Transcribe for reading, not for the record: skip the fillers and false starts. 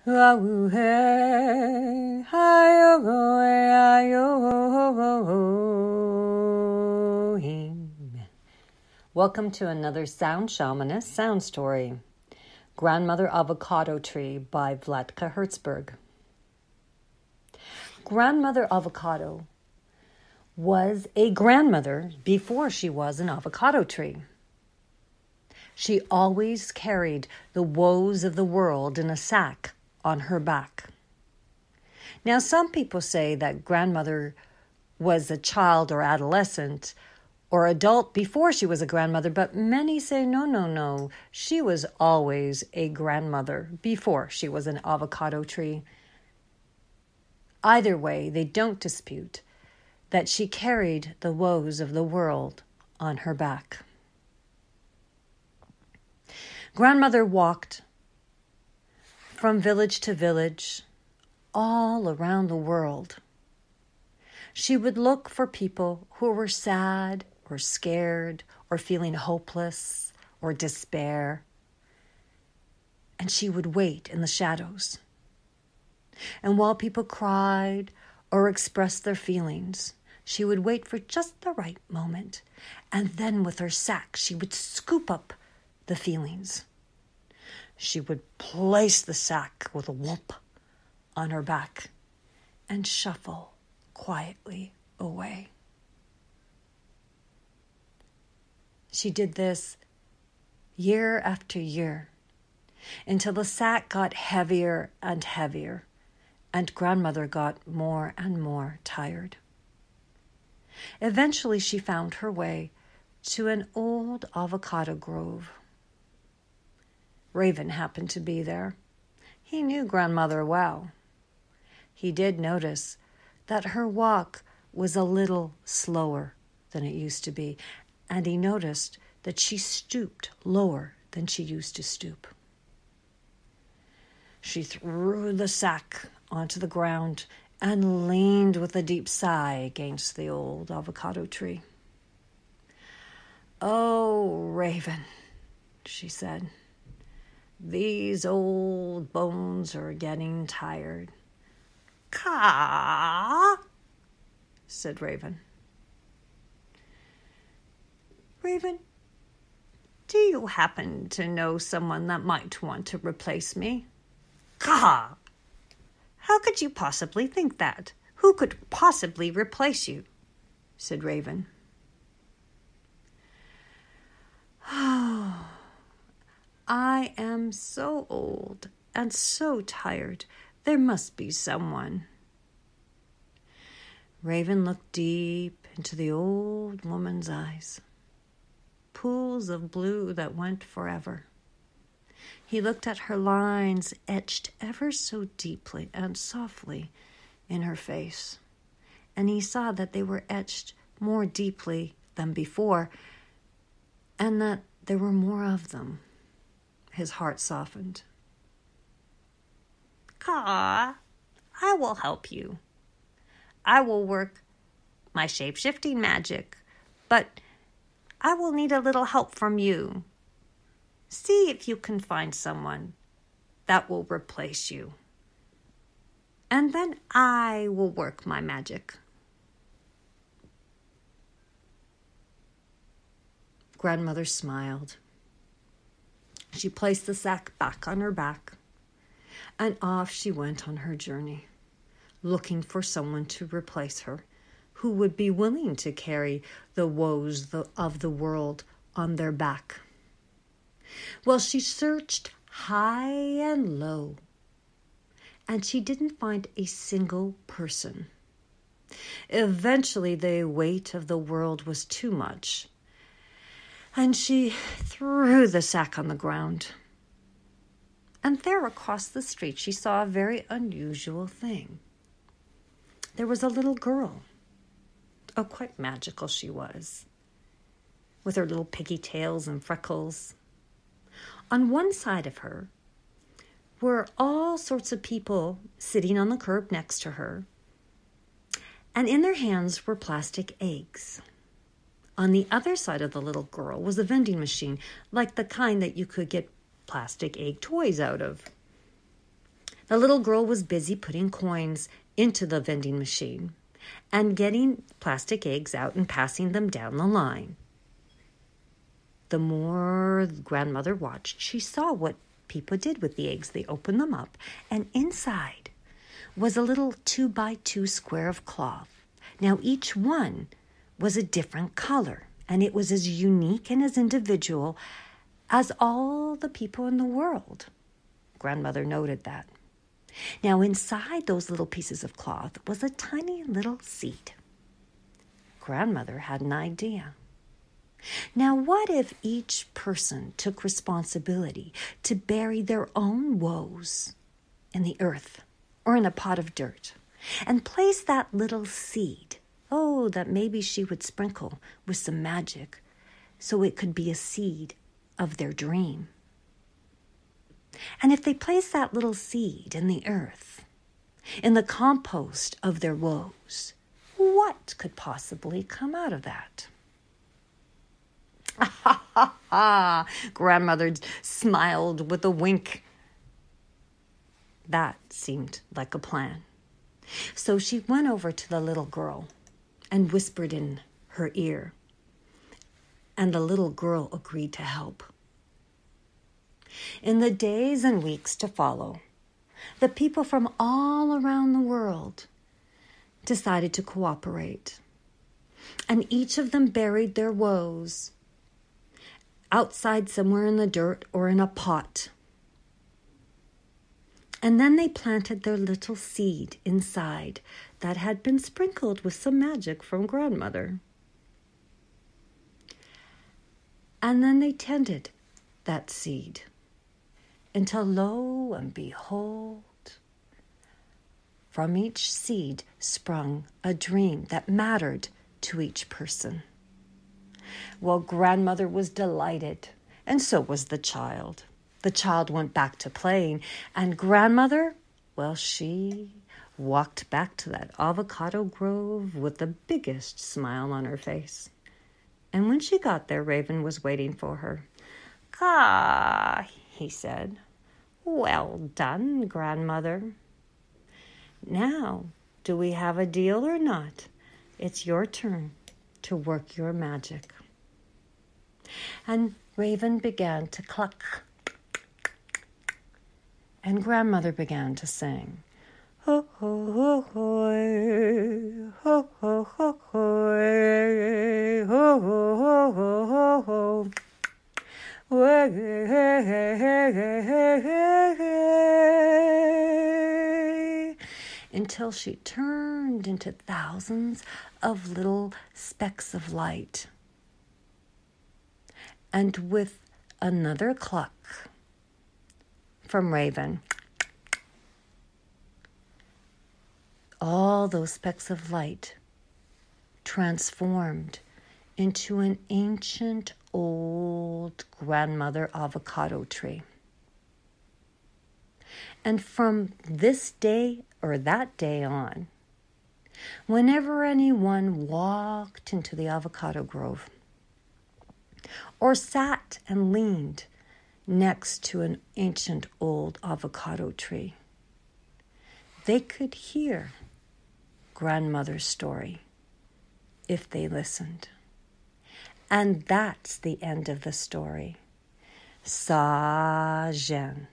Welcome to another Sound Shamaness Sound Story. Grandmother Avocado Tree by Vlatka, Herzberg. Grandmother Avocado was a grandmother before she was an avocado tree. She always carried the woes of the world in a sack on her back. Now, some people say that grandmother was a child or adolescent or adult before she was a grandmother, but many say no. She was always a grandmother before she was an avocado tree. Either way, they don't dispute that she carried the woes of the world on her back. Grandmother walked from village to village, all around the world. She would look for people who were sad or scared or feeling hopeless or despair. And she would wait in the shadows. And while people cried or expressed their feelings, she would wait for just the right moment. And then with her sack, she would scoop up the feelings. She would place the sack with a whoop on her back and shuffle quietly away. She did this year after year until the sack got heavier and heavier, and grandmother got more and more tired. Eventually, she found her way to an old avocado grove. Raven happened to be there. He knew grandmother well. He did notice that her walk was a little slower than it used to be, and he noticed that she stooped lower than she used to stoop. She threw the sack onto the ground and leaned with a deep sigh against the old avocado tree. "Oh, Raven," she said, "these old bones are getting tired." "Caw," said Raven. "Raven, do you happen to know someone that might want to replace me?" "Caw! How could you possibly think that? Who could possibly replace you?" said Raven. "Oh, I am so old and so tired. There must be someone." Raven looked deep into the old woman's eyes, pools of blue that went forever. He looked at her lines etched ever so deeply and softly in her face, and he saw that they were etched more deeply than before, and that there were more of them. His heart softened. "Caw, I will help you. I will work my shape-shifting magic, but I will need a little help from you. See if you can find someone that will replace you. And then I will work my magic." Grandmother smiled. She placed the sack back on her back, and off she went on her journey, looking for someone to replace her who would be willing to carry the woes of the world on their back. Well, she searched high and low, and she didn't find a single person. Eventually, the weight of the world was too much, and she threw the sack on the ground. And there across the street, she saw a very unusual thing. There was a little girl. Oh, quite magical she was, with her little pigtails and freckles. On one side of her were all sorts of people sitting on the curb next to her, and in their hands were plastic eggs. On the other side of the little girl was a vending machine, like the kind that you could get plastic egg toys out of. The little girl was busy putting coins into the vending machine and getting plastic eggs out and passing them down the line. The more grandmother watched, she saw what people did with the eggs. They opened them up, and inside was a little 2x2 square of cloth. Now, each one was a different color, and it was as unique and as individual as all the people in the world. Grandmother noted that. Now, inside those little pieces of cloth was a tiny little seed. Grandmother had an idea. Now, what if each person took responsibility to bury their own woes in the earth or in a pot of dirt and place that little seed, that maybe she would sprinkle with some magic so it could be a seed of their dream? And if they place that little seed in the earth, in the compost of their woes, what could possibly come out of that? Ha ha ha! Grandmother smiled with a wink. That seemed like a plan. So she went over to the little girl and whispered in her ear. And the little girl agreed to help. In the days and weeks to follow, the people from all around the world decided to cooperate. And each of them buried their woes outside somewhere in the dirt or in a pot. And then they planted their little seed inside that had been sprinkled with some magic from Grandmother. And then they tended that seed until, lo and behold, from each seed sprung a dream that mattered to each person. Well, Grandmother was delighted, and so was the child. The child went back to playing, and Grandmother, well, she walked back to that avocado grove with the biggest smile on her face. And when she got there, Raven was waiting for her. "Ah," he said, "well done, Grandmother. Now, do we have a deal or not? It's your turn to work your magic." And Raven began to cluck. And Grandmother began to sing. Ho, ho, ho, ho, ho, ho, ho, ho, ho, ho, ho, ho, until she turned into thousands of little specks of light. And with another cluck from Raven, all those specks of light transformed into an ancient old Grandmother Avocado tree. And from this day or that day on, whenever anyone walked into the avocado grove or sat and leaned next to an ancient old avocado tree, they could hear Grandmother's story if they listened. And that's the end of the story. Sa-jen.